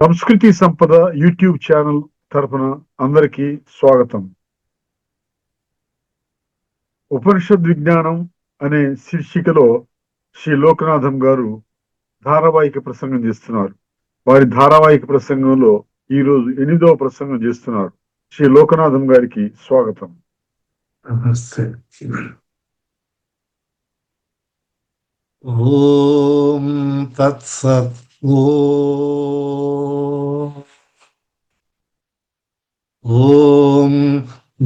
సంస్కృతి సంపద YouTube channel తరపున అందరికీ స్వాగతం. ఉపనిషద్ విజ్ఞానం అనే శీర్షికలో శ్రీ లోకనాథం గారు ధారావాహిక ప్రసంగం చేస్తున్నారు. వారి ధారావాహిక ప్రసంగంలో ఈ రోజు 8వ ప్రసంగం చేస్తున్నారు. శ్రీ లోకనాథం గారికి స్వాగతం. నమస్తే. ఓం తత్సత్. ఓం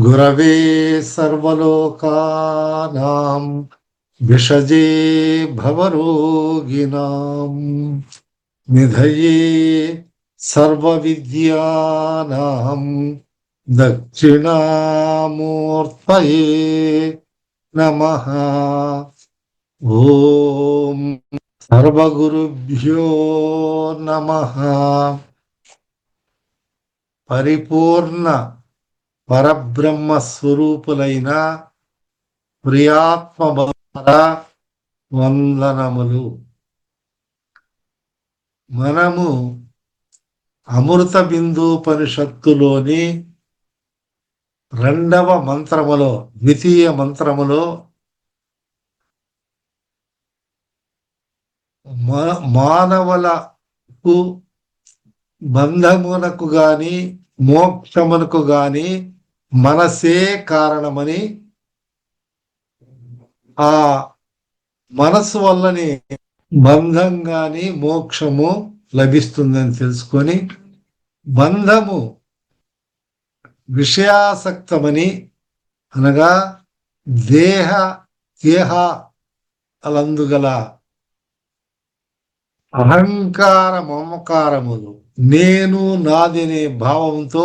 గురవే సర్వలోకానాం విషజే భవరోగిణాం నిధయే సర్వవిద్యానాం దక్షిణామూర్తయే నమః. ఓం సర్వగురుభ్యో నమః. పరిపూర్ణ పరబ్రహ్మ స్వరూపులైన ప్రియాత్మ వందనములు. మనము అమృత బిందూపనిషత్తులోని 2వ మంత్రములో, ద్వితీయ మంత్రములో మానవులకు బంధమునకు గాని మోక్షమునకు గాని మనసే కారణమని, ఆ మనసు వల్లని బంధం గాని మోక్షము లభిస్తుందని తెలుసుకొని, బంధము విషయాసక్తమని అనగా దేహాలందుగల అహంకార మమకారములు, నేను నాదనే భావంతో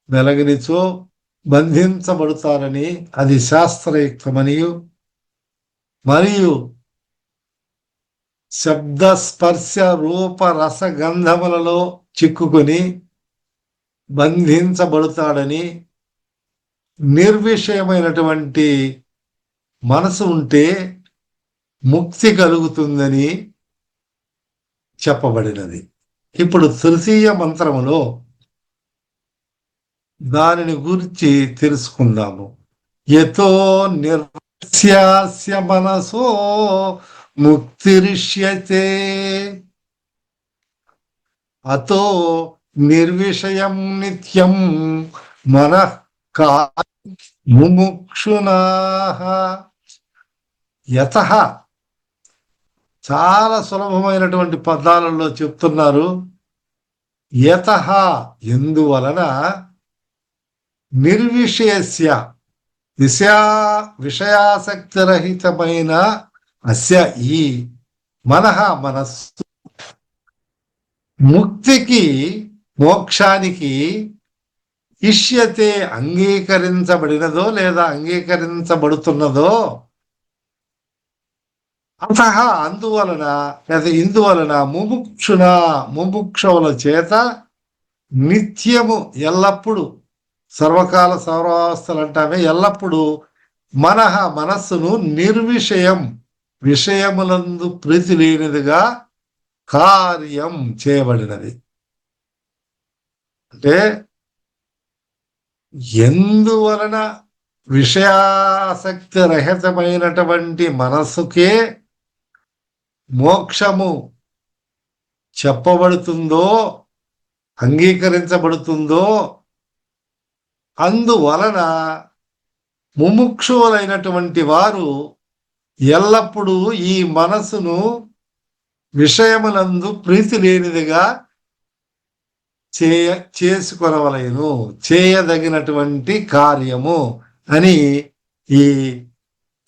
వెలగనిచో బంధించబడతారని, అది శాస్త్రయుక్తమని, మరియు శబ్ద స్పర్శ రూప రసగంధములలో చిక్కుకొని బంధించబడతాడని, నిర్విషయమైనటువంటి మనసు ఉంటే ముక్తి కలుగుతుందని చెప్పబడినది. ఇప్పుడు తృతీయ మంత్రములో దానిని గురించి తెలుసుకుందాము. యతో నిర్స్యాస్య మనసో ముక్తిరిష్యతే అతో నిర్విషయం నిత్యం మనః ముముక్షునాః. యతః చాలా సులభమైనటువంటి పదాలలో చెప్తున్నారు. యతః ఎందువలన, నిర్విషయస్య విషయాసక్తిరహితమైన అస్య ఈ మనః మనస్సు ముక్తికి మోక్షానికి ఇష్యతే అంగీకరించబడినదో లేదా అంగీకరించబడుతున్నదో, అతః అందువలన లేదా ఇందువలన ముముక్షువుల చేత నిత్యము ఎల్లప్పుడు, సర్వకాల సర్వావస్థలు అంటామే, ఎల్లప్పుడూ మనస్సును నిర్విషయం విషయములందు ప్రీతి లేనిదిగా కార్యం చేయబడినది. అంటే ఎందువలన విషయాసక్తి రహితమైనటువంటి మనస్సుకే మోక్షము చెప్పబడుతుందో, అంగీకరించబడుతుందో, అందువలన ముముక్షువులైనటువంటి వారు ఎల్లప్పుడూ ఈ మనసును విషయములందు ప్రీతి లేనిదిగా చేసుకొనవలెను, చేయదగినటువంటి కార్యము అని ఈ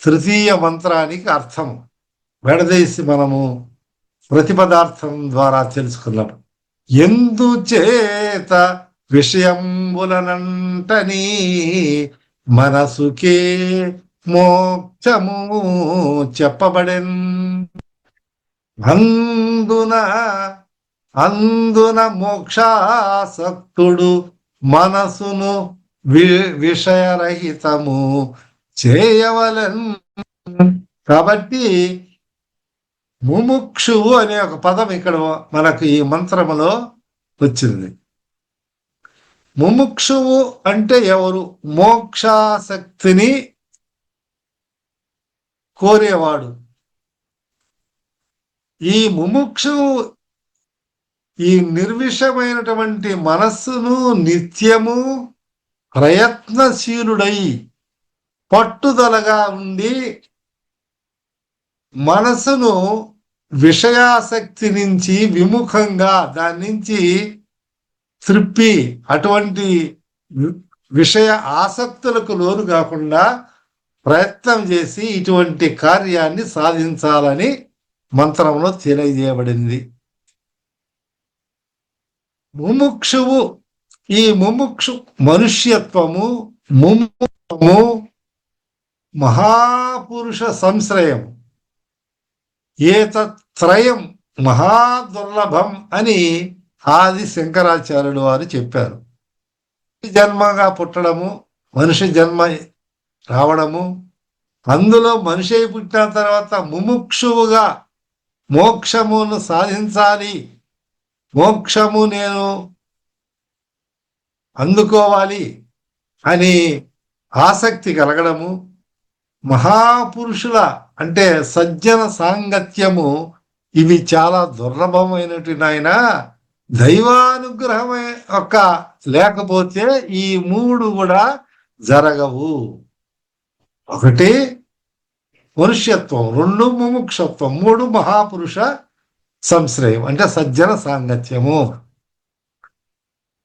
తృతీయ మంత్రానికి అర్థం విడదీసి మనము ప్రతిపదార్థం ద్వారా తెలుసుకున్నాం. ఎందుచేత విషయంబులనంటని మనసుకే మోక్షము చెప్పబడెన్. అందున మోక్షాసక్తుడు మనసును విషయరహితము చేయవలెన్. కాబట్టి ముముక్షువు అనే ఒక పదం ఇక్కడ మనకు ఈ మంత్రములో వచ్చింది. ముముక్షువు అంటే ఎవరు? మోక్షాసక్తిని కోరేవాడు. ఈ ముముక్షువు ఈ నిర్విషమైనటువంటి మనస్సును నిత్యము ప్రయత్నశీలుడై పట్టుదలగా ఉండి మనసును విషయాసక్తి నుంచి విముఖంగా దాని నుంచి త్రిప్పి అటువంటి విషయ ఆసక్తులకు లోను కాకుండా ప్రయత్నం చేసి ఇటువంటి కార్యాన్ని సాధించాలని మంత్రంలో తెలియజేయబడింది. ముముక్షువు ఈ ముముక్షు మనుష్యత్వము ముముక్షము మహాపురుష సంశ్రయం ఏతత్రయం మహాదుర్లభం అని ఆది శంకరాచార్యులు వారు చెప్పారు. జన్మగా పుట్టడము, మనిషి జన్మ రావడము, అందులో మనిషి అయి పుట్టిన తర్వాత ముముక్షువుగా మోక్షమును సాధించాలి, మోక్షము నేను అందుకోవాలి అని ఆసక్తి కలగడము, మహాపురుషుల అంటే సజ్జన సాంగత్యము ఇవి చాలా దుర్లభమైనటువంటి నాయన. దైవానుగ్రహం యొక్క లేకపోతే ఈ మూడు కూడా జరగవు. ఒకటి మనుష్యత్వం, రెండు ముముక్షత్వం, మూడు మహాపురుష సంశ్రయం అంటే సజ్జన సాంగత్యము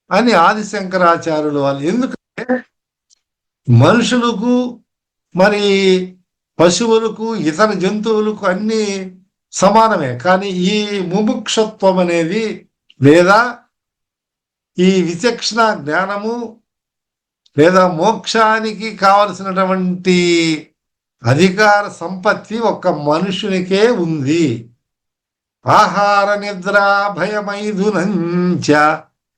అని ఆది శంకరాచార్యులు వాళ్ళు. ఎందుకంటే మనుషులకు మరి పశువులకు ఇతర జంతువులకు అన్ని సమానమే, కానీ ఈ ముముక్షత్వం అనేది లేదా ఈ విచక్షణ జ్ఞానము లేదా మోక్షానికి కావలసినటువంటి అధికార సంపత్తి ఒక్క మనుషునికే ఉంది. ఆహార నిద్ర భయమైదునంచ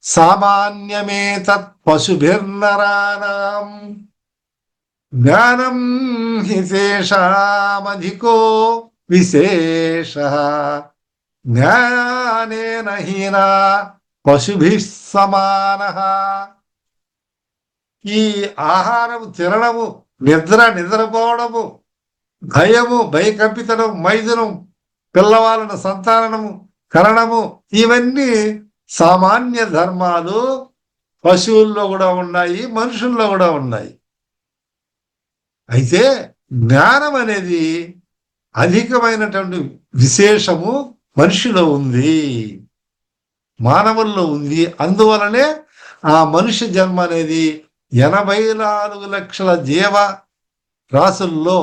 సామాన్యమే తత్ పశుభిర్నరాణాం జ్ఞానం హి శేషామధికో విశేష జ్ఞానేన హీనా పశుభిః సమానః. ఈ ఆహారము తినడము, నిద్రపోవడము, భయము భయకంపితనం, మైదునం, పిల్లవాళ్ళను సంతానము కరణము, ఇవన్నీ సామాన్య ధర్మాలు పశువుల్లో కూడా ఉన్నాయి, మనుషుల్లో కూడా ఉన్నాయి. అయితే జ్ఞానం అనేది అధికమైనటువంటి విశేషము మనిషిలో ఉంది, మానవుల్లో ఉంది. అందువలనే ఆ మనుష్య జన్మ అనేది 84 లక్షల జీవ రాసుల్లో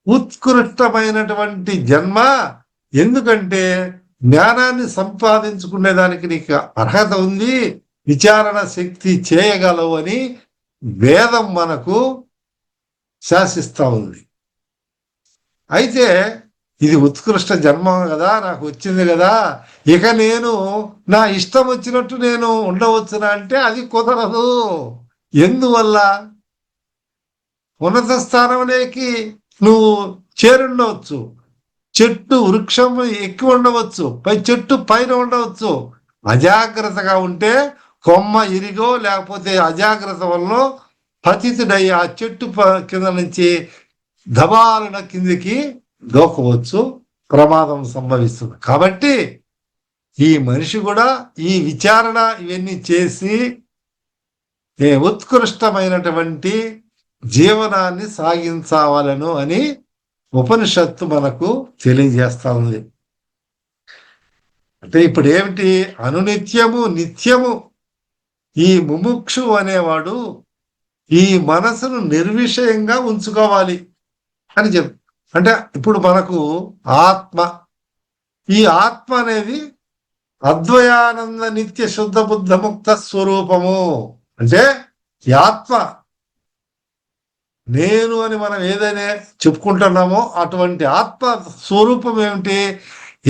ఉత్కృష్టమైనటువంటి జన్మ. ఎందుకంటే జ్ఞానాన్ని సంపాదించుకునేదానికి నీకు అర్హత ఉంది, విచారణ శక్తి చేయగలవు అని వేదం మనకు శాసిస్తా ఉంది. అయితే ఇది ఉత్కృష్ట జన్మ కదా, నాకు వచ్చింది కదా, ఇక నేను నా ఇష్టం వచ్చినట్టు నేను ఉండవచ్చునా అంటే అది కుదరదు. ఎందువల్ల? ఉన్నత స్థానంలోకి నువ్వు చేరుండవచ్చు, చెట్టు వృక్షం ఎక్కి ఉండవచ్చు, చెట్టు పైన ఉండవచ్చు. అజాగ్రత్తగా ఉంటే కొమ్మ ఇరిగో లేకపోతే అజాగ్రత్త వల్ల పతితుడై ఆ చెట్టు కింద నుంచి దబాలన కిందికి దూకవచ్చు, ప్రమాదం సంభవిస్తుంది. కాబట్టి ఈ మనిషి కూడా ఈ విచారణ ఇవన్నీ చేసి ఉత్కృష్టమైనటువంటి జీవనాన్ని సాగించాలను అని ఉపనిషత్తు మనకు తెలియజేస్తా ఉంది. అంటే ఇప్పుడు ఏమిటి? అనునిత్యము నిత్యము ఈ ముముక్షు అనేవాడు ఈ మనసును నిర్విషయంగా ఉంచుకోవాలి అని అంటే ఇప్పుడు మనకు ఆత్మ, ఈ ఆత్మ అనేది అద్వయానంద నిత్య శుద్ధ బుద్ధ ముక్త స్వరూపము. అంటే ఈ ఆత్మ నేను అని మనం ఏదైనా చెప్పుకుంటున్నామో అటువంటి ఆత్మ స్వరూపం ఏమిటి?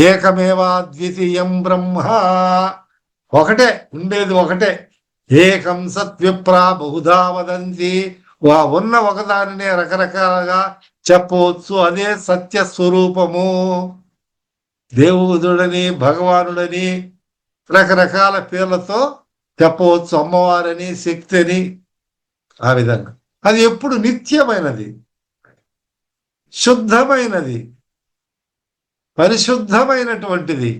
ఏకమేవా ద్వితీయం బ్రహ్మ, ఒకటే ఉండేది, ఒకటే. ఏకం సత్విప్రా బహుధా వదంతి, ఉన్న ఒకదానినే రకరకాలుగా చెప్పవచ్చు. అదే సత్య స్వరూపము. దేవుడుడని భగవానుడని రకరకాల పేర్లతో చెప్పవచ్చు. అమ్మవారని, శక్తి అని, ఆ విధంగా. అది ఎప్పుడు నిత్యమైనది, శుద్ధమైనది, పరిశుద్ధమైనటువంటిది,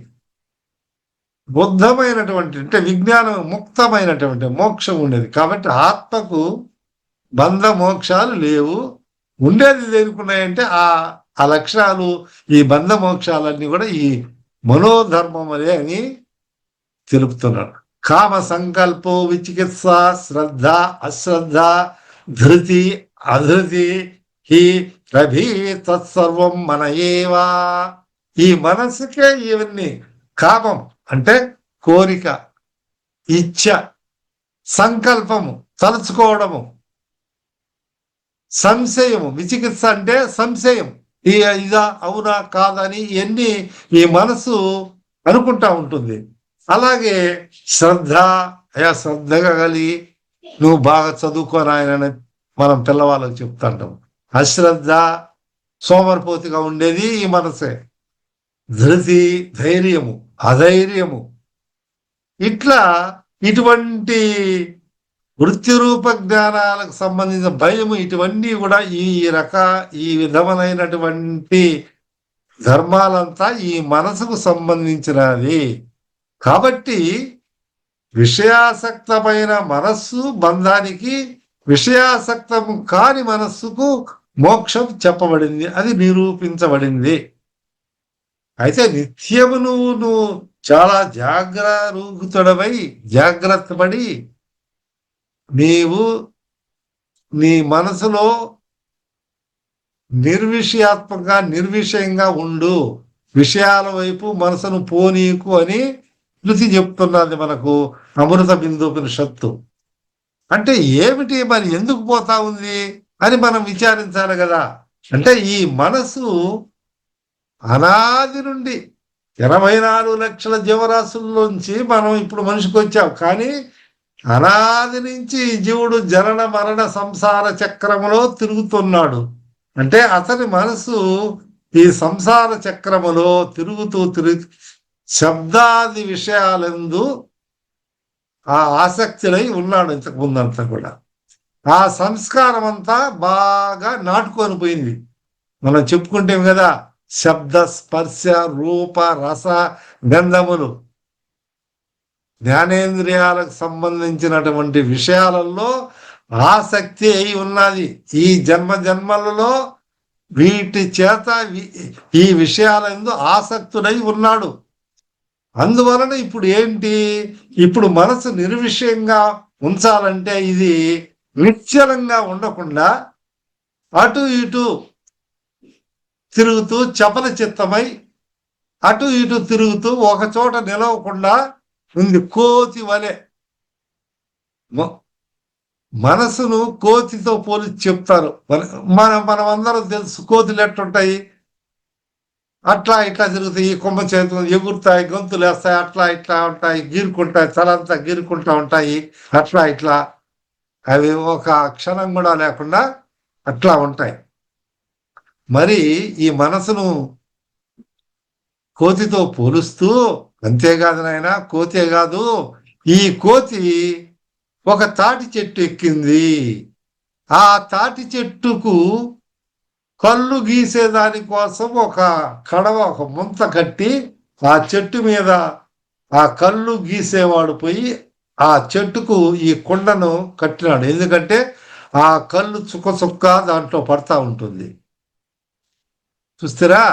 బుద్ధమైనటువంటి, అంటే విజ్ఞానం ముక్తమైనటువంటి మోక్షం ఉండేది. కాబట్టి ఆత్మకు బంధ మోక్షాలు లేవు. ఉండేది దేనికున్నాయంటే ఆ లక్షణాలు, ఈ బంధ మోక్షాలన్నీ కూడా ఈ మనోధర్మములే అని తెలుపుతున్నాడు. కామ సంకల్పో విచికిత్స, శ్రద్ధ అశ్రద్ధ, ధృతి అధృతి, హి రభి తత్సర్వం మన ఏవా. ఈ మనసుకే ఇవన్నీ. కామం అంటే కోరిక, ఇచ్ఛ, సంకల్పము తలుచుకోవడము, సంశయము, విచికిత్స అంటే సంశయం, ఇదా అవునా కాదని ఇవన్నీ ఈ మనసు అనుకుంటా ఉంటుంది. అలాగే శ్రద్ధ, అయా శ్రద్ధగా కలిగి నువ్వు బాగా చదువుకోరాయనని మనం పిల్లవాళ్ళకి చెప్తుంటాం. అశ్రద్ధ, సోమరిపోతిగా ఉండేది ఈ మనసే. ధృతి, ధైర్యము, అధైర్యము, ఇట్లా ఇటువంటి వృత్తిరూప జ్ఞానాలకు సంబంధించిన భయము, ఇటువన్నీ కూడా ఈ విధమైనటువంటి ధర్మాలంతా ఈ మనసుకు సంబంధించినది. కాబట్టి విషయాసక్తమైన మనస్సు బంధానికి, విషయాసక్తము కాని మనస్సుకు మోక్షం చెప్పబడింది, అది నిరూపించబడింది. అయితే నిత్యము నువ్వు చాలా జాగ్రత్తపడి నీవు నీ మనసులో నిర్విషయాత్మకంగా, నిర్విషయంగా ఉండు, విషయాల వైపు మనసును పోనీకు అని శృతి చెప్తున్నది మనకు అమృత బిందోపనిషత్తు. అంటే ఏమిటి మరి, ఎందుకు పోతా ఉంది అని మనం విచారించాలి కదా. అంటే ఈ మనసు అనాది నుండి 84 లక్షల జీవరాశుల్లోంచి మనం ఇప్పుడు మనిషికి వచ్చాం. కానీ అనాది నుంచి జీవుడు జనన మరణ సంసార చక్రములో తిరుగుతున్నాడు. అంటే అతని మనసు ఈ సంసార చక్రములో తిరుగుతూ శబ్దాది విషయాలందు ఆ ఆసక్తులై ఉన్నాడు ఇంతకు ముందంతా కూడా. ఆ సంస్కారం అంతా బాగా నాటుకొని పోయింది. మనం చెప్పుకుంటాం కదా, శబ్ద స్పర్శ రూప రస గంధములు, జ్ఞానేంద్రియాలకు సంబంధించినటువంటి విషయాలలో ఆసక్తి అయి ఉన్నది. ఈ జన్మలలో వీటి చేత ఈ విషయాలందు ఆసక్తుడై ఉన్నాడు. అందువలన ఇప్పుడు ఏంటి, ఇప్పుడు మనసు నిర్విషయంగా ఉంచాలంటే ఇది నిశ్చలంగా ఉండకుండా అటు ఇటు తిరుగుతూ చపల చిత్తమై అటు ఇటు తిరుగుతూ ఒక చోట నిలవకుండా ఉంది. కోతి వలె మనసును కోతితో పోల్చి చెప్తారు. మనం అందరం తెలుసు కోతులు ఎట్టుంటాయి, అట్లా ఇట్లా తిరుగుతాయి, కొమ్మ చేతులు ఎగురుతాయి, గొంతులు వేస్తాయి, అట్లా ఇట్లా ఉంటాయి, గీరుకుంటాయి, తలంతా గీరుకుంటా ఉంటాయి, అట్లా ఇట్లా. అవి ఒక క్షణం కూడా లేకుండా అట్లా ఉంటాయి. మరి ఈ మనసును కోతితో పోలుస్తూ, అంతేకాదు నాయన, కోతే కాదు, ఈ కోతి ఒక తాటి చెట్టు ఎక్కింది. ఆ తాటి చెట్టుకు కళ్ళు గీసేదాని కోసం ఒక కడవ, ఒక ముంత కట్టి ఆ చెట్టు మీద ఆ కళ్ళు గీసేవాడు పోయి ఆ చెట్టుకు ఈ కుండను కట్టినాడు. ఎందుకంటే ఆ కళ్ళు చుక్క చుక్క దాంట్లో పడతా ఉంటుంది. చూస్తారా,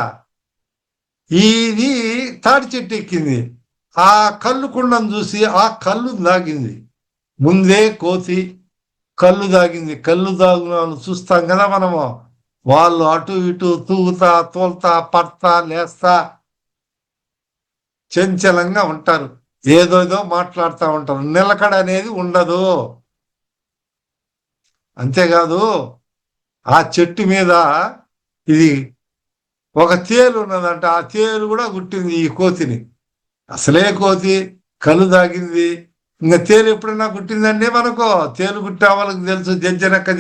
ఇది తాటి చెట్టు ఎక్కింది. ఆ కళ్ళు కుండను చూసి ఆ కళ్ళు దాగింది. ముందే కోతి కళ్ళు దాగింది. కళ్ళు దాగిన చూస్తాం కదా మనము, వాళ్ళు అటు ఇటు తూగుతా తోల్తా పడతా లేస్తా చంచలంగా ఉంటారు, ఏదోదో మాట్లాడుతూ ఉంటారు, నిలకడ అనేది ఉండదు. అంతేకాదు ఆ చెట్టు మీద ఇది ఒక తేలు ఉన్నదంట, ఆ తేలు కూడా గుట్టింది ఈ కోతిని. అసలే కోతి కళ్ళు దాగింది, ఇంకా తేలు ఎప్పుడన్నా గుట్టిందండి మనకు, తేలు గుట్టే వాళ్ళకి తెలుసు జంజనక్క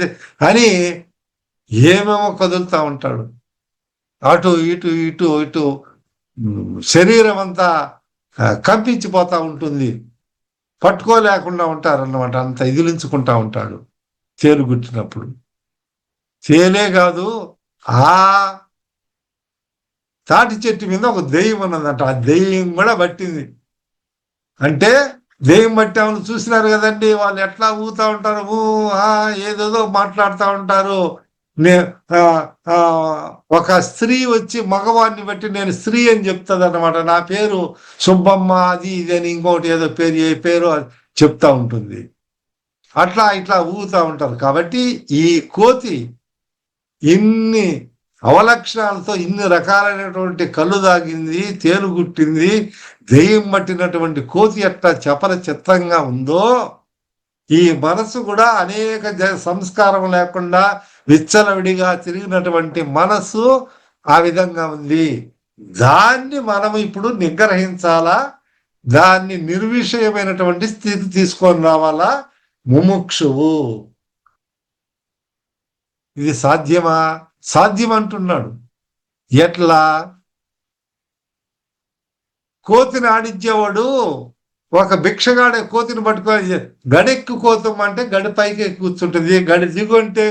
అని ఏమేమో కదులుతూ ఉంటాడు. అటు ఇటు ఇటు ఇటు శరీరం అంతా కంపించిపోతా ఉంటుంది, పట్టుకోలేకుండా ఉంటారన్నమాట. అంత ఇదిలించుకుంటా ఉంటాడు తేలు గుట్టినప్పుడు. తేలే కాదు, ఆ తాటి చెట్టు మీద ఒక దెయ్యం ఉన్నదంట. ఆ దెయ్యం కూడా పట్టింది. అంటే దెయ్యం పట్టామని చూసినారు కదండి, వాళ్ళు ఎట్లా ఊగుతా ఉంటారు, ఏదేదో మాట్లాడుతూ ఉంటారు. నే ఆ, ఆ, ఒక స్త్రీ వచ్చి మగవాడిని బట్టి నేను స్త్రీ అని చెప్తుంది అనమాట. నా పేరు సుబ్బమ్మ, అది ఇది అని ఇంకోటి ఏదో పేరు, ఏ పేరు చెప్తా ఉంటుంది. అట్లా ఇట్లా ఊగుతూ ఉంటారు. కాబట్టి ఈ కోతి ఇన్ని అవలక్షణాలతో, ఇన్ని రకాలైనటువంటి కళ్ళు దాగింది, తేలుగుట్టింది, దెయ్యం పట్టినటువంటి కోతి ఎట్లా చపల చిత్తంగా ఉందో, ఈ మనసు కూడా అనేక సంస్కారం లేకుండా విచ్చలవిడిగా తిరిగినటువంటి మనసు ఆ విధంగా ఉంది. దాన్ని మనం ఇప్పుడు నిగ్రహించాలా, దాన్ని నిర్విషయమైనటువంటి స్థితి తీసుకొని రావాలా ముముక్షువు. ఇది సాధ్యమా? సాధ్యం అంటున్నాడు. ఎట్లా? కోతిని ఆడించేవాడు ఒక భిక్షగాడే కోతిని పట్టుకొని గడెక్కు కోతం అంటే గడి పైకి కూర్చుంటుంది, గడి దిగు అంటే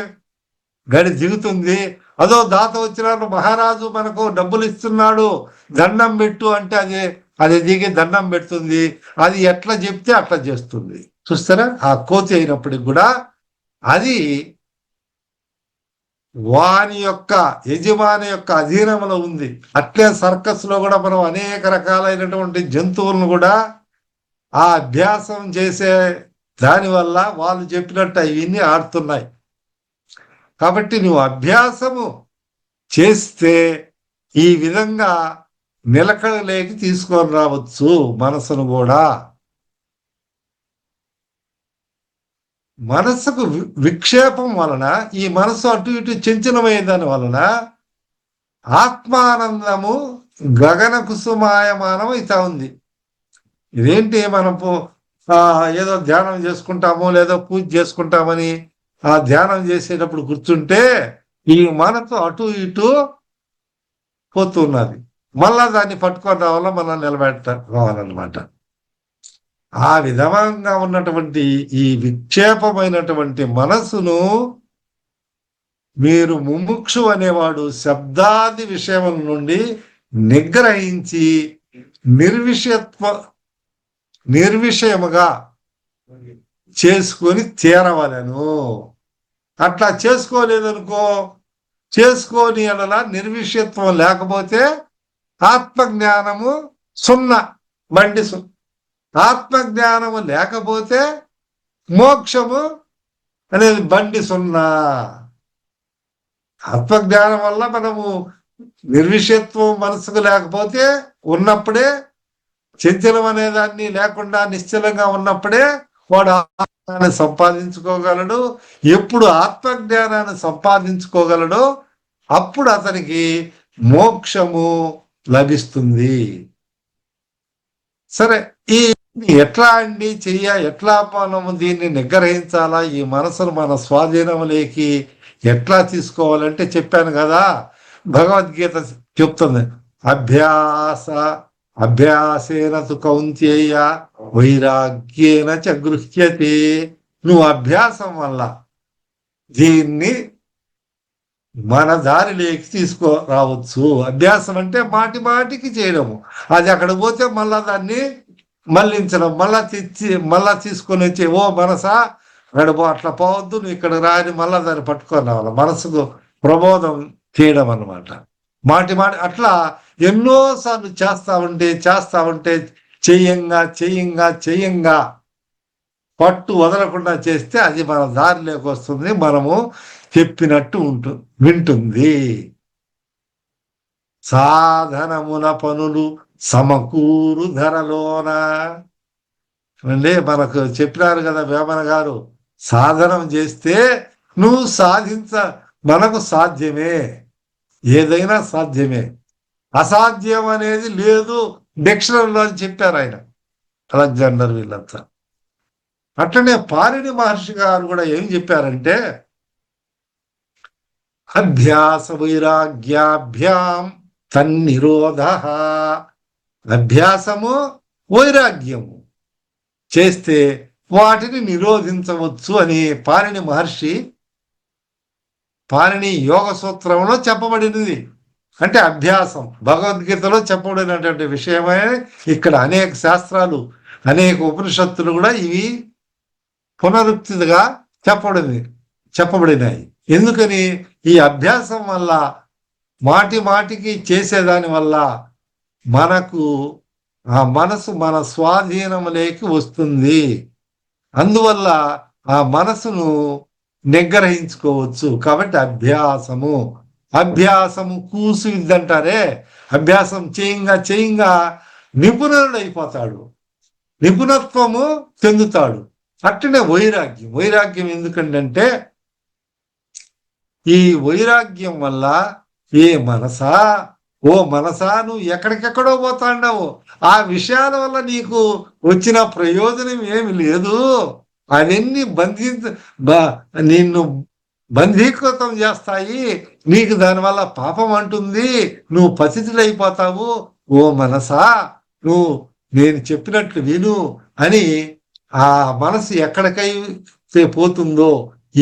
గడి దిగుతుంది. అదో దాత వచ్చినాడు, మహారాజు మనకు డబ్బులు ఇస్తున్నాడు, దండం పెట్టు అంటే అది దిగి దండం పెడుతుంది. అది ఎట్లా చెప్తే అట్లా చేస్తుంది. చూస్తారా? ఆ కోతి అయినప్పటికి కూడా అది వాని యొక్క యజమాని యొక్క అధీనంలో ఉంది. అట్లే సర్కస్ లో కూడా మనం అనేక రకాలైనటువంటి జంతువులను కూడా ఆ అభ్యాసం చేసే దానివల్ల వాళ్ళు చెప్పినట్టు అవన్నీ ఆడుతున్నాయి. కాబట్టి నువ్వు అభ్యాసము చేస్తే ఈ విధంగా నిలకడలేకి తీసుకొని రావచ్చు మనసును కూడా. మనస్సుకు విక్షేపం వలన, ఈ మనసు అటు ఇటు చంచలమయ్యే దాని వలన ఆత్మానందము గగన కుసుమాయమానం అవుతా ఉంది. ఇదేంటి, మనం ఏదో ధ్యానం చేసుకుంటాము, లేదో పూజ చేసుకుంటామని ఆ ధ్యానం చేసేటప్పుడు కూర్చుంటే ఈ మనసు అటు ఇటు పోతున్నది. మళ్ళా దాన్ని పట్టుకొని రావాలా, మళ్ళా నిలబెట్టుకోవాలన్నమాట. ఆ విధంగా ఉన్నటువంటి ఈ విక్షేపమైనటువంటి మనసును మీరు ముముక్షు అనేవాడు శబ్దాది విషయముల నుండి నిగ్రహించి నిర్విషయముగా చేసుకొని తీరవలను. అట్లా చేసుకోలేదనుకో, చేసుకోని అలా నిర్విషయత్వం లేకపోతే ఆత్మజ్ఞానము సున్నా, బండి సున్నా. ఆత్మజ్ఞానము లేకపోతే మోక్షము అనేది బండి సున్నా. ఆత్మజ్ఞానం వల్ల మనము నిర్విషయత్వం మనసుకు లేకపోతే, ఉన్నప్పుడే చంచలం అనేదాన్ని లేకుండా నిశ్చలంగా ఉన్నప్పుడే వాడు ఆత్మజ్ఞానాన్ని సంపాదించుకోగలడు. ఎప్పుడు ఆత్మజ్ఞానాన్ని సంపాదించుకోగలడో అప్పుడు అతనికి మోక్షము లభిస్తుంది. సరే, ఈ ఎట్లా అండి ఎట్లా మనము దీన్ని నిగ్రహించాలా, ఈ మనసును మన స్వాధీనంలోకి ఎట్లా తీసుకోవాలంటే చెప్పాను కదా, భగవద్గీత చెప్తుంది. అభ్యాసేన తు కౌంతేయ వైరాగ్యేన చ గృహ్యతే. నువ్వు అభ్యాసం వల్ల దీన్ని మన దారిలోకి తీసుకురావచ్చు. అభ్యాసం అంటే మాటి మాటికి చేయడము, అది అక్కడ పోతే మళ్ళా దాన్ని మళ్ళించడం, మళ్ళా తీసుకొని వచ్చి, ఓ మనసా గడపో అట్లా పోవద్దు, నువ్వు ఇక్కడ రాని మళ్ళా దాన్ని పట్టుకొని రావాలి. మనసుకు ప్రబోధం చేయడం అన్నమాట. మాటి అట్లా ఎన్నోసార్లు చేస్తా ఉంటే చెయ్యంగా పట్టు వదలకుండా చేస్తే అది మన దారిలోకి వస్తుంది, మనము చెప్పినట్టు వింటుంది. సాధనమున పనులు సమకూరు ధరలోన అంటే మనకు చెప్పినారు కదా వేమన గారు, సాధనం చేస్తే నువ్వు మనకు సాధ్యమే, ఏదైనా సాధ్యమే, అసాధ్యం అనేది లేదు డిక్షనరీలో అని చెప్పారు ఆయన, అలెగ్జాండర్ వీళ్ళంతా. అట్లనే పాణిని మహర్షి గారు కూడా ఏం చెప్పారంటే, అభ్యాస వైరాగ్యాభ్యాం తన్నిరోధ. అభ్యాసము వైరాగ్యము చేస్తే వాటిని నిరోధించవచ్చు అని పాణిని యోగ సూత్రంలో చెప్పబడినది. అంటే అభ్యాసం భగవద్గీతలో చెప్పబడినటువంటి విషయమే ఇక్కడ అనేక శాస్త్రాలు, అనేక ఉపనిషత్తులు కూడా ఇవి పునరుక్తిగా చెప్పబడినాయి. ఎందుకని? ఈ అభ్యాసం వల్ల, మాటికి చేసేదాని వల్ల మనకు ఆ మనసు మన స్వాధీనంలోకి వస్తుంది. అందువల్ల ఆ మనసును నిగ్రహించుకోవచ్చు. కాబట్టి అభ్యాసము కూసు విద్దంటారే, అభ్యాసం చేయంగా నిపుణుడు అయిపోతాడు, నిపుణత్వము చెందుతాడు. అట్లనే వైరాగ్యం ఎందుకంటే ఈ వైరాగ్యం వల్ల ఓ మనసా నువ్వు ఎక్కడికెక్కడో పోతాండావు, ఆ విషయాల వల్ల నీకు వచ్చిన ప్రయోజనం ఏమి లేదు, అవన్నీ నిన్ను బంధీకృతం చేస్తాయి, నీకు దానివల్ల పాపం అంటుంది, నువ్వు పతితులైపోతావు. ఓ మనసా నువ్వు నేను చెప్పినట్లు విను అని ఆ మనసు ఎక్కడికైతే పోతుందో,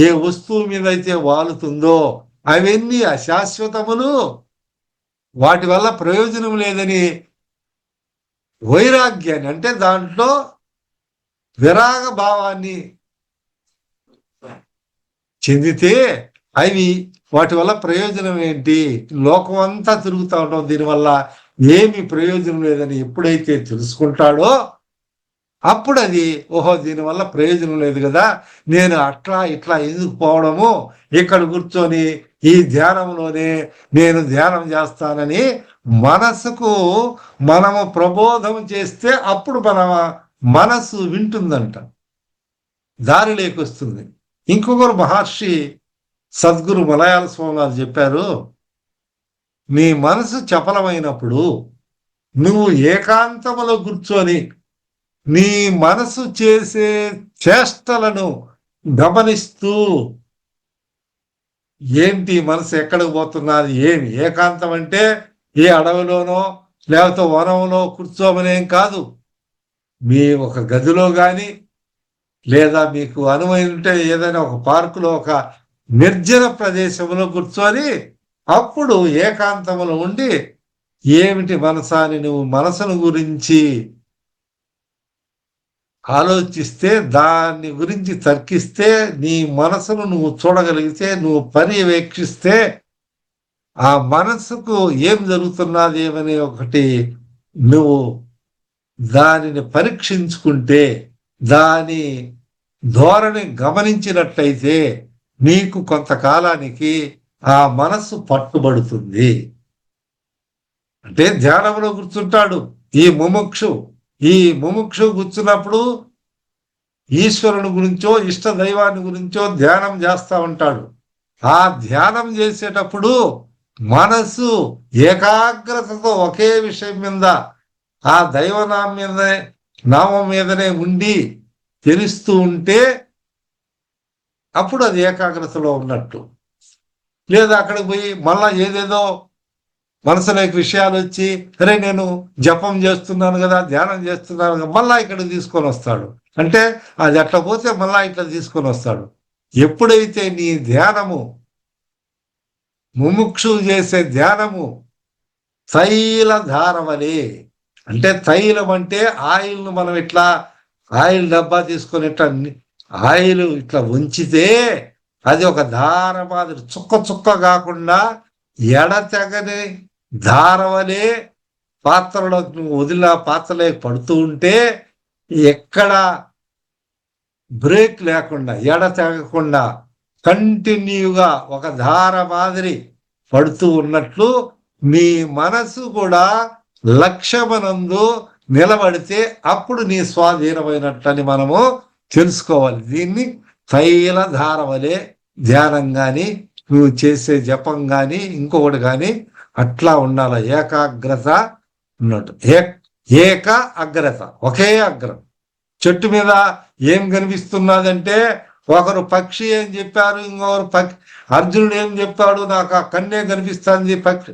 ఏ వస్తువు మీద అయితే వాలుతుందో అవన్నీ అశాశ్వతములు, వాటి వల్ల ప్రయోజనం లేదని వైరాగ్యాన్ని అంటే దాంట్లో విరాగ భావాన్ని చెందితే వాటి వల్ల ప్రయోజనం ఏంటి, లోకం అంతా తిరుగుతూ ఉంటాం, దీనివల్ల ఏమి ప్రయోజనం లేదని ఎప్పుడైతే తెలుసుకుంటాడో అప్పుడు అది ఓహో దీనివల్ల ప్రయోజనం లేదు కదా, నేను ఇట్లా ఎందుకు పోవడము, ఇక్కడ కూర్చొని ఈ ధ్యానంలోనే నేను ధ్యానం చేస్తానని మనసుకు మనము ప్రబోధం చేస్తే అప్పుడు మన మనసు వింటుందంట, దారిలోకి వస్తుంది. ఇంకొకరు మహర్షి సద్గురు మలయాళ స్వామి చెప్పారు, నీ మనసు చపలమైనప్పుడు నువ్వు ఏకాంతములో కూర్చొని నీ మనసు చేసే చేష్టలను గమనిస్తూ ఏంటి మనసు ఎక్కడికి పోతున్నది, ఏమి ఏకాంతం అంటే ఏ అడవిలోనో లేకపోతే వనంలో కూర్చోమనేం కాదు, మీ ఒక గదిలో కానీ లేదా మీకు అనువైతే ఏదైనా ఒక పార్కులో ఒక నిర్జన ప్రదేశంలో కూర్చొని అప్పుడు ఏకాంతములో ఉండి ఏమిటి మనసాని నువ్వు మనసును గురించి ఆలోచిస్తే, దాన్ని గురించి తర్కిస్తే, నీ మనసును నువ్వు చూడగలిగితే, నువ్వు పర్యవేక్షిస్తే ఆ మనసుకు ఏం జరుగుతున్నది ఏమని ఒకటి నువ్వు దానిని పరీక్షించుకుంటే, దాని ధోరణి గమనించినట్లయితే నీకు కొంతకాలానికి ఆ మనస్సు పట్టుబడుతుంది. అంటే ధ్యానంలో కూర్చుంటాడు ఈ ముముక్షు కూర్చున్నప్పుడు ఈశ్వరుని గురించో ఇష్ట దైవాన్ని గురించో ధ్యానం చేస్తా ఉంటాడు. ఆ ధ్యానం చేసేటప్పుడు మనసు ఏకాగ్రతతో ఒకే విషయం మీద, ఆ నామం మీదనే ఉండి తెలుస్తూ ఉంటే అప్పుడు అది ఏకాగ్రతలో ఉన్నట్టు. లేదా అక్కడికి పోయి మళ్ళా ఏదేదో మనసులోకి విషయాలు వచ్చి అరే నేను జపం చేస్తున్నాను కదా, ధ్యానం చేస్తున్నాను కదా, మళ్ళా ఇక్కడికి తీసుకొని వస్తాడు. అంటే అది అట్లా పోతే మళ్ళా ఇట్లా తీసుకొని వస్తాడు. ఎప్పుడైతే నీ ధ్యానము ముముక్షు చేసే ధ్యానము తైల ధారవలే, అంటే తైలం అంటే ఆయిల్ను మనం ఇట్లా ఆయిల్ డబ్బా తీసుకొని ఇట్లా ఆయిల్ ఇట్లా ఉంచితే అది ఒక ధార మాదిరి చుక్క కాకుండా ఎడతెగని ధారవలే పాత్రలో వదిలిన పాత్రలే పడుతూ ఉంటే ఎక్కడ బ్రేక్ లేకుండా ఎడతెగకుండా కంటిన్యూగా ఒక ధార మాదిరి పడుతూ ఉన్నట్లు నీ మనసు కూడా లక్ష్యమనందు నిలబడితే అప్పుడు నీ స్వాధీనమైనట్లని మనము తెలుసుకోవాలి. దీన్ని తైల ధారవలే ధ్యానం కానీ నువ్వు చేసే జపం కానీ ఇంకొకటి కానీ అట్లా ఉండాలి. ఏకాగ్రత ఉన్నట్టు ఏక అగ్రత, ఒకే అగ్రం. చెట్టు మీద ఏం కనిపిస్తున్నదంటే ఒకరు పక్షి ఏం చెప్పారు, ఇంకొకరు అర్జునుడు ఏం చెప్తాడు, నాకు ఆ కన్నే కనిపిస్తుంది పక్షి,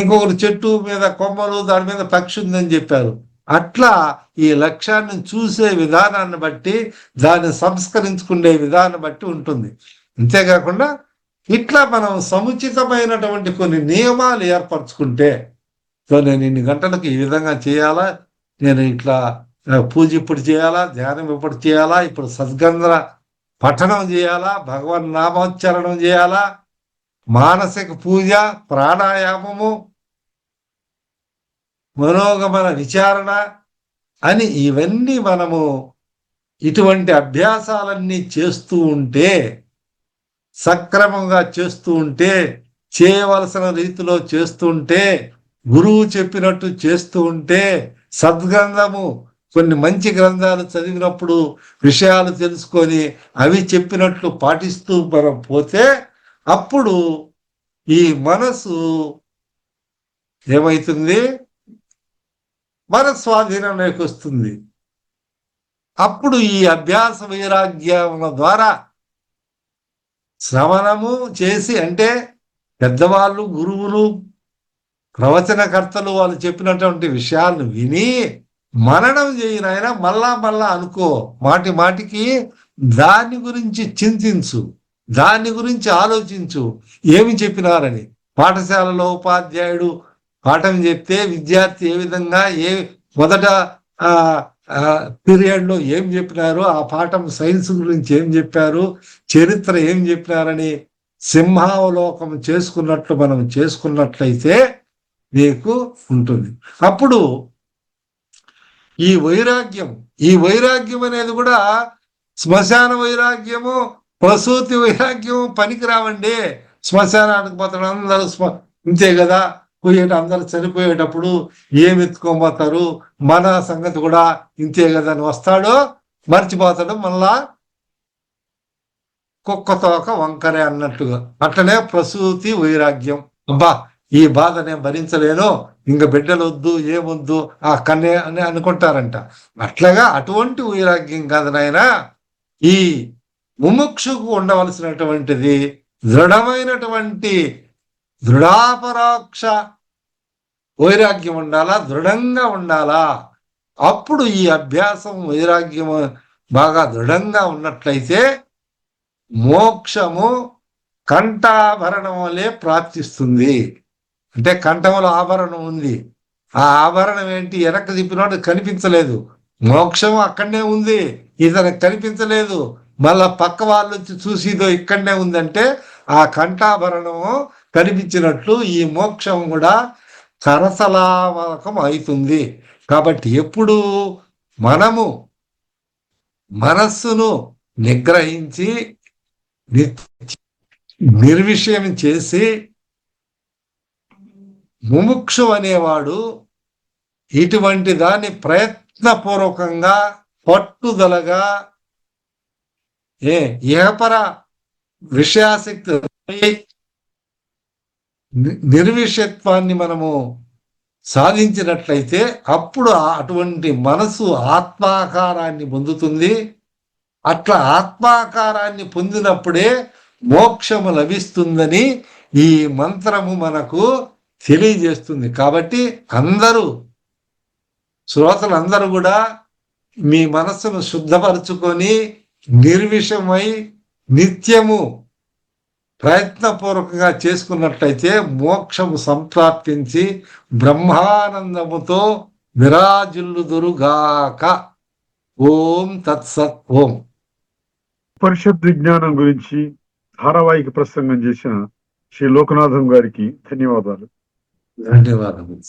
ఇంకొకరు చెట్టు మీద కొమ్మలు దాని మీద పక్షి ఉందని చెప్పారు. అట్లా ఈ లక్ష్యాన్ని చూసే విధానాన్ని బట్టి, దాన్ని సంస్కరించుకునే విధానం బట్టి ఉంటుంది. అంతేకాకుండా ఇట్లా మనం సముచితమైనటువంటి కొన్ని నియమాలు ఏర్పరచుకుంటే, సో నేను ఇన్ని గంటలకు ఈ విధంగా చేయాలా, నేను ఇట్లా పూజ ఇప్పుడు చేయాలా, ధ్యానం ఇప్పుడు చేయాలా, ఇప్పుడు సద్గంధ పఠనం చేయాలా, భగవన్ నామోచ్చరణం చేయాలా, మానసిక పూజ, ప్రాణాయామము, మనోగమన విచారణ అని ఇవన్నీ మనము ఇటువంటి అభ్యాసాలన్నీ చేస్తూ ఉంటే, సక్రమంగా చేస్తూ ఉంటే, చేయవలసిన రీతిలో చేస్తూ ఉంటే, గురువు చెప్పినట్టు చేస్తూ ఉంటే, సద్గ్రంథము కొన్ని మంచి గ్రంథాలు చదివినప్పుడు విషయాలు తెలుసుకొని అవి చెప్పినట్లు పాటిస్తూ మనం పోతే, అప్పుడు ఈ మనసు ఏమైతుంది, మన స్వాధీనంలోకి వస్తుంది. అప్పుడు ఈ అభ్యాస వైరాగ్యముల ద్వారా శ్రవణము చేసి, అంటే పెద్దవాళ్ళు, గురువులు, ప్రవచనకర్తలు వాళ్ళు చెప్పినటువంటి విషయాలను విని మననం చేయనైనా మళ్ళా మళ్ళా అనుకో, మాటి మాటికి దాని గురించి చింతించు, దాని గురించి ఆలోచించు, ఏమి చెప్పినారని. పాఠశాలలో ఉపాధ్యాయుడు పాఠం చెప్తే విద్యార్థి ఏ విధంగా మొదట పీరియడ్ లో ఏం చెప్పినారు, ఆ పాఠం సైన్స్ గురించి ఏం చెప్పారు, చరిత్ర ఏం చెప్పినారని సింహావలోకం చేసుకున్నట్లు మనం చేసుకున్నట్లయితే నీకు ఉంటుంది. అప్పుడు ఈ వైరాగ్యం అనేది కూడా శ్మశాన వైరాగ్యము, ప్రసూతి వైరాగ్యము పనికిరావండి. శ్మశానానికి పోతాడు అందరూ, ఇంతే కదా, అందరూ చనిపోయేటప్పుడు ఏం ఎత్తుకోబోతారు, మన సంగతి కూడా ఇంతే కదా అని వస్తాడు, మర్చిపోతాడు, మళ్ళా కుక్కతోక వంకరే అన్నట్టుగా. అట్లనే ప్రసూతి వైరాగ్యం, అబ్బా ఈ బాధ నేను భరించలేను, ఇంక బిడ్డలు వద్దు, ఏమొద్దు, ఆ కన్నే అని అనుకుంటారంట. అట్లాగా అటువంటి వైరాగ్యం కాదు నాయనా. ఈ ముముక్షుకు ఉండవలసినటువంటిది దృఢమైనటువంటి దృఢాపరోక్ష వైరాగ్యం ఉండాలా, దృఢంగా ఉండాలా. అప్పుడు ఈ అభ్యాసం వైరాగ్యం బాగా దృఢంగా ఉన్నట్లయితే మోక్షము కంఠాభరణం వలె ప్రాప్తిస్తుంది. అంటే కంఠంలో ఆభరణం ఉంది, ఆ ఆభరణం ఏంటి, వెనక్కి తిప్పినోడు కనిపించలేదు, మోక్షం అక్కడనే ఉంది, ఇతనికి కనిపించలేదు, మళ్ళా పక్క వాళ్ళు చూసిదో ఇక్కడనే ఉందంటే ఆ కంఠాభరణము కనిపించినట్లు ఈ మోక్షం కూడా సరసలావకం అవుతుంది. కాబట్టి ఎప్పుడు మనము మనస్సును నిగ్రహించి నిర్విషయం చేసి, ముముక్షు అనేవాడు ఇటువంటి దాన్ని ప్రయత్నపూర్వకంగా పట్టుదలగా ఏపర విషయాసక్తి నిర్విషత్వాన్ని మనము సాధించినట్లయితే అప్పుడు అటువంటి మనసు ఆత్మాకారాన్ని పొందుతుంది. అట్లా ఆత్మాకారాన్ని పొందినప్పుడే మోక్షము లభిస్తుందని ఈ మంత్రము మనకు తెలియజేస్తుంది. కాబట్టి అందరూ శ్రోతలందరూ కూడా మీ మనస్సును శుద్ధపరచుకొని నిర్విషమై నిత్యము ప్రయత్నపూర్వకంగా చేసుకున్నట్లయితే మోక్షము సంప్రాప్తించి బ్రహ్మానందముతో విరాజిల్లుదురుగాక. ఓం తత్సత్. ఓం. ఉపనిషత్ విజ్ఞానం గురించి ధారావాహిక ప్రసంగం చేసిన శ్రీ లోకనాథం గారికి ధన్యవాదాలు. ధన్యవాదములు.